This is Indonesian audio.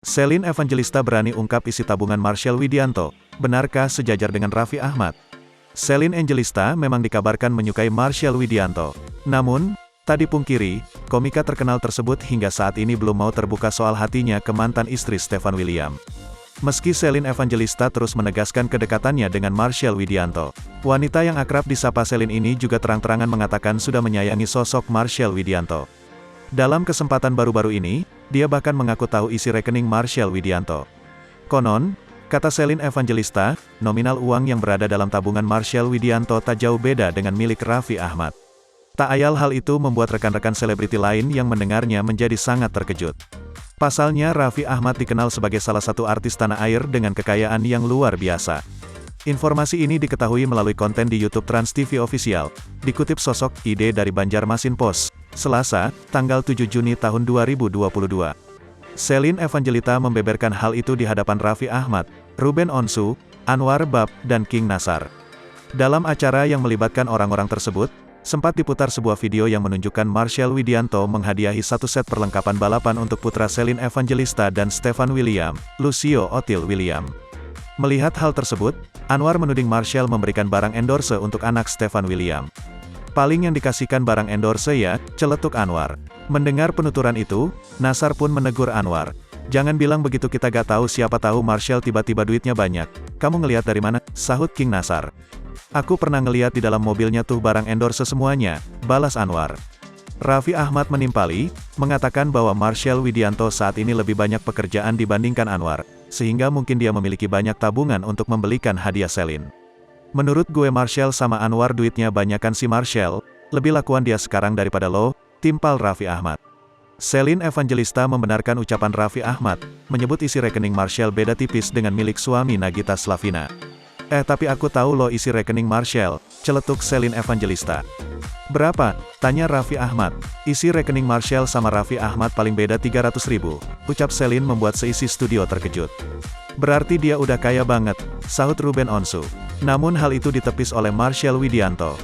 Selin Evangelista berani ungkap isi tabungan Marshell Widianto. Benarkah sejajar dengan Raffi Ahmad? Selin Evangelista memang dikabarkan menyukai Marshell Widianto. Namun, tak dipungkiri, komika terkenal tersebut hingga saat ini belum mau terbuka soal hatinya ke mantan istri Stefan William. Meski Selin Evangelista terus menegaskan kedekatannya dengan Marshell Widianto, wanita yang akrab disapa Selin ini juga terang-terangan mengatakan sudah menyayangi sosok Marshell Widianto. Dalam kesempatan baru-baru ini, dia bahkan mengaku tahu isi rekening Marshell Widianto. Konon, kata Selin Evangelista, nominal uang yang berada dalam tabungan Marshell Widianto tak jauh beda dengan milik Raffi Ahmad. Tak ayal hal itu membuat rekan-rekan selebriti lain yang mendengarnya menjadi sangat terkejut. Pasalnya Raffi Ahmad dikenal sebagai salah satu artis tanah air dengan kekayaan yang luar biasa. Informasi ini diketahui melalui konten di YouTube Trans TV Official, dikutip sosok ID dari Banjarmasin Post, Selasa, tanggal 7 Juni tahun 2022. Selin Evangelista membeberkan hal itu di hadapan Raffi Ahmad, Ruben Onsu, Anwar Bab, dan King Nasar. Dalam acara yang melibatkan orang-orang tersebut, sempat diputar sebuah video yang menunjukkan Marshell Widianto menghadiahi satu set perlengkapan balapan untuk putra Selin Evangelista dan Stefan William, Lucio Otil William. Melihat hal tersebut, Anwar menuding Marshell memberikan barang endorse untuk anak Stefan William. Paling yang dikasihkan barang endorse ya, celetuk Anwar. Mendengar penuturan itu, Nasar pun menegur Anwar. Jangan bilang begitu, kita gak tahu, siapa tahu Marshell tiba-tiba duitnya banyak. Kamu ngelihat dari mana? Sahut King Nasar. Aku pernah ngelihat di dalam mobilnya tuh barang endorse semuanya, balas Anwar. Raffi Ahmad menimpali, mengatakan bahwa Marshell Widianto saat ini lebih banyak pekerjaan dibandingkan Anwar, sehingga mungkin dia memiliki banyak tabungan untuk membelikan hadiah Selin. Menurut gue Marshell sama Anwar duitnya banyakan si Marshell, lebih lakuan dia sekarang daripada lo, timpal Raffi Ahmad. Selin Evangelista membenarkan ucapan Raffi Ahmad, menyebut isi rekening Marshell beda tipis dengan milik suami Nagita Slavina. Tapi aku tahu lo isi rekening Marshell, celetuk Selin Evangelista. Berapa? Tanya Raffi Ahmad. Isi rekening Marshell sama Raffi Ahmad paling beda 300.000, ucap Selin membuat seisi studio terkejut. Berarti dia udah kaya banget, sahut Ruben Onsu. Namun hal itu ditepis oleh Marshell Widianto.